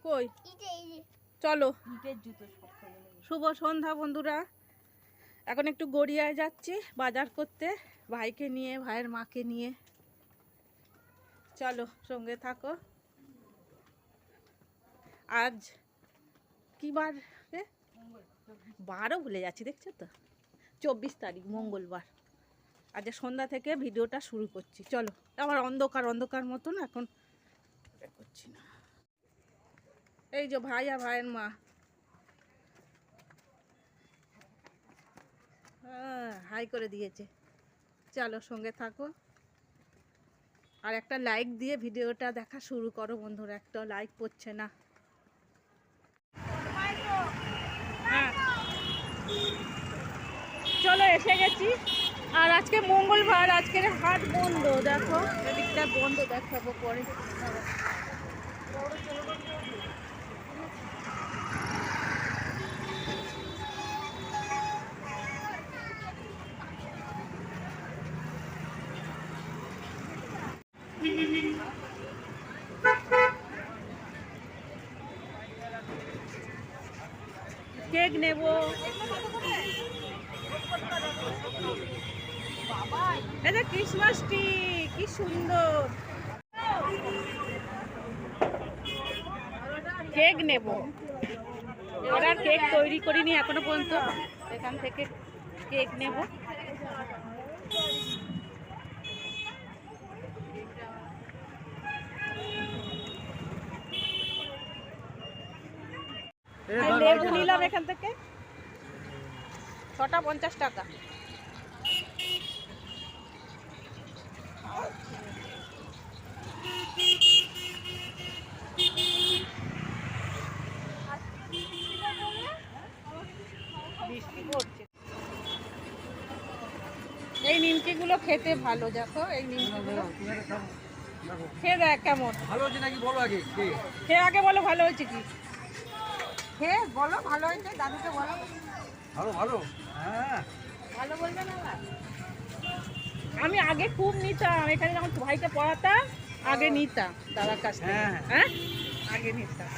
কই চলো। শুভ সন্ধ্যা বন্ধুরা, এখন একটু গড়িয়ায় যাচ্ছি বাজার করতে, ভাইকে নিয়ে, ভাইয়ের মাকে নিয়ে। চলো সঙ্গে থাকো। আজ কি বার রে? 12 ভুলে যাচ্ছি, দেখছো তো, 24 তারিখ মঙ্গলবার। আজ সন্ধ্যা থেকে ভিডিওটা শুরু করছি। চলো, আবার অন্ধকার অন্ধকার মতন এখন করছি না। এই যে ভাই আর ভাইয়ের মা, হাই করে দিয়েছে। চলো সঙ্গে থাকো, আর একটা লাইক দিয়ে ভিডিওটা দেখা শুরু করো বন্ধুরা। একটা লাইক পড়ছে না। হ্যাঁ চলো এসে গেছি। আর আজকে মঙ্গলবার, আজকের হাট বন্ধ। দেখো এদিকটা বন্ধ, দেখাবো পরে। কেক নেব। এটা ক্রিসমাস ট্রি, কি সুন্দর। কেক নেব, আর কেক তৈরি করিনি এখনো পর্যন্ত। এখান থেকে কেক নেব। লেবু নিলাম এখান থেকে, 6টা 50 টাকা। এই নিমকিগুলো খেতে ভালো, দেখো এই নিমকিগুলো খেয়ে দেখ কেমন ভালো হয়েছে নাকি বলো আগে। খেয়ে আগে বলো ভালো হয়েছে কি, খেয়ে বলো ভালো হয়েছে। দাদুকে বলো ভালো ভালো। হ্যাঁ ভালো বলবে না। আমি আগে খুব নিতাম, এখানে যখন ভাইকে পড়াতাম আগে নিতাম দাদার কাছ থেকে। হ্যাঁ আগে নিতাম।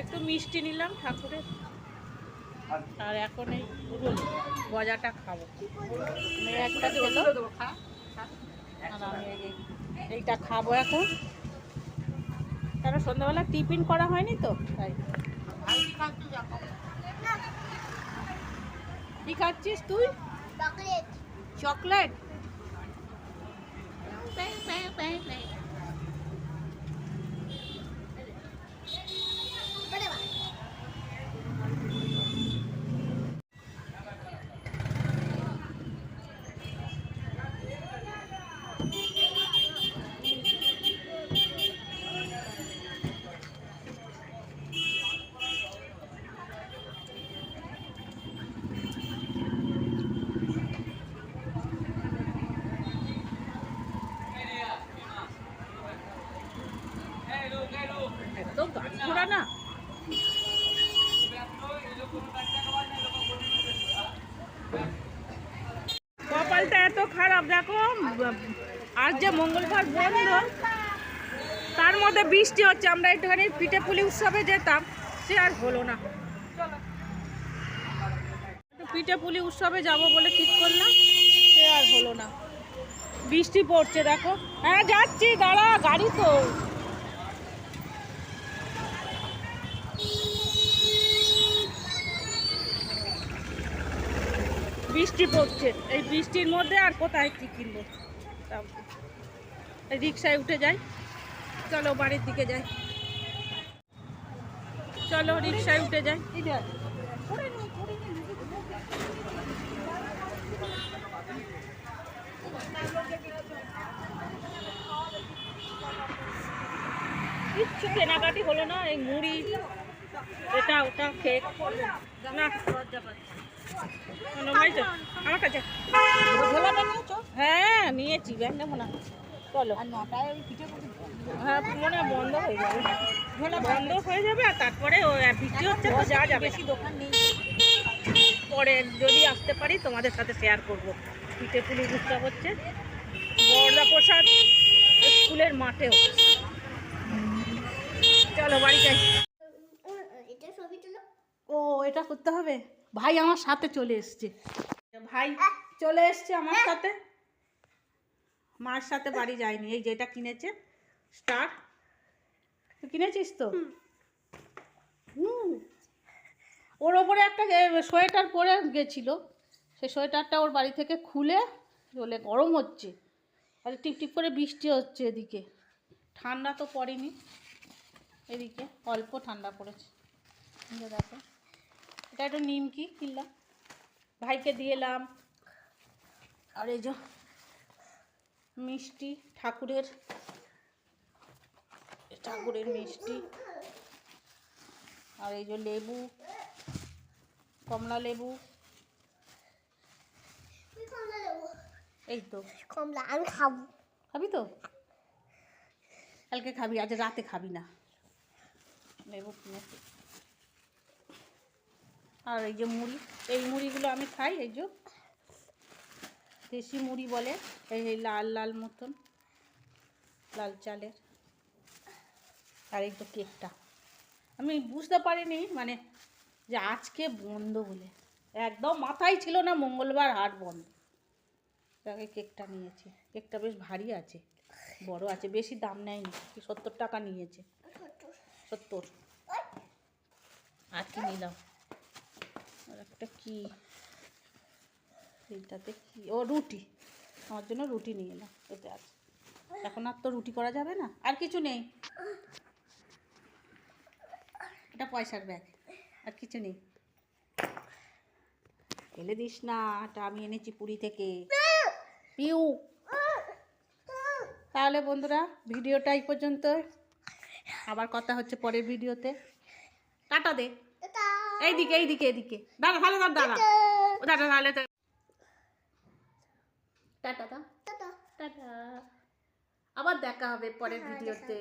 একটু মিষ্টি নিলাম ঠাকুরের, আর এখন এই গজাটা খাবো। একটা খেলো, আর আমি এইটা খাবো এখন, কেন সন্ধ্যাবেলা টিফিন করা হয়নি তো তাই। কি খাচ্ছিস তুই? চকলেট। এত গাড়ি ঘোড়া না, কপালটা এত খারাপ দেখো। আজ যে মঙ্গলবার বন্ধ, তার মধ্যে বৃষ্টি হচ্ছে। আমরা একটুখানি পিঠেপুলি উৎসবে যেতাম, সে আর হলো না। পিঠেপুলি উৎসবে যাব বলে ঠিক করলাম, সে আর হলো না। বৃষ্টি পড়ছে দেখো। হ্যাঁ যাচ্ছি, দাঁড়া, গাড়ি তো। বৃষ্টি পড়ছে, এই বৃষ্টির মধ্যে আর কোথায় কি কিনবো। রিক্সায় উঠে যাই, চলো বাড়ির দিকে যাই। চলো রিক্সায় উঠে যাই। কিচ্ছু কেনাকাটি হলো না, এই মুড়ি এটা ওটা খেয়ে না। আমার কাছে হ্যাঁ নিয়েছি, ব্যাগ নেবো না। চলো আর 9টায় ওই পিঠে করতে হ্যাঁ মনে হয় বন্ধ হয়ে যাবে বন্ধ হয়ে যাবে আর তারপরে বৃষ্টি হচ্ছে তো যাওয়া যাবে বেশি দোকান নেই। পরে যদি আসতে পারি তোমাদের সাথে শেয়ার করব পিঠে পুলি উৎসব হচ্ছে বরদা প্রসাদ স্কুলের মাঠেও। চলো বাড়ি যাই। এটা ছবি তুলো। ও এটা করতে হবে। ভাই আমার সাথে চলে এসছে, ভাই চলে এসছে আমার সাথে, মার সাথে বাড়ি যায়নি। এই যেটা কিনেছে স্টার, তুই কিনেছিস তো? ওর ওপরে একটা সোয়েটার পরে গেছিলো, সেই সোয়েটারটা ওর বাড়ি থেকে খুলে বলে গরম হচ্ছে আর টিপ টিপ করে বৃষ্টি হচ্ছে, এদিকে ঠান্ডা তো পড়েনি, এদিকে অল্প ঠান্ডা পড়েছে। দেখো এটা একটা নিমকি কিনলাম, ভাইকে দিয়ে এলাম। আর এই যে মিষ্টি ঠাকুরের মিষ্টি, আর এই যে লেবু, কমলা লেবু, এই তো কমলা আমি খাবো। খাবি তো? কালকে খাবি, আজ রাতে খাবি না। লেবু কিনেছি। আর এই যে মুড়ি, এই মুড়িগুলো আমি খাই, এই যে দেশি মুড়ি বলে, এই লাল লাল মতন লাল চালের। আর এই তো কেকটা আমি বুঝতে পারিনি মানে যে আজকে বন্ধ বলে, একদম মাথায় ছিল না মঙ্গলবার হাট বন্ধ। তাকে কেকটা নিয়েছি, কেকটা বেশ ভারী আছে, বড় আছে, বেশি দাম নেয়নি, 70 টাকা নিয়েছে, 70। আর কি নিলাম, আর একটা কি, এইটাতে কি, ও রুটি, আমার জন্য রুটি নিয়ে এলাম, এতে আছে। এখন আর তো রুটি করা যাবে না, আর কিছু নেই, এটা পয়সার ব্যাগ, আর কিছু নেই। ফেলে দিস না, এটা আমি এনেছি পুরী থেকে। পিউ। তাহলে বন্ধুরা ভিডিওটা এই পর্যন্ত, আবার কথা হচ্ছে পরের ভিডিওতে। টাটা দে, এইদিকে এইদিকে এইদিকে, দাঁড়া তাহলে, দাঁড়া দাঁড়া তাহলে, টাটা দাও, টাটা। আবার দেখা হবে পরের ভিডিওতে।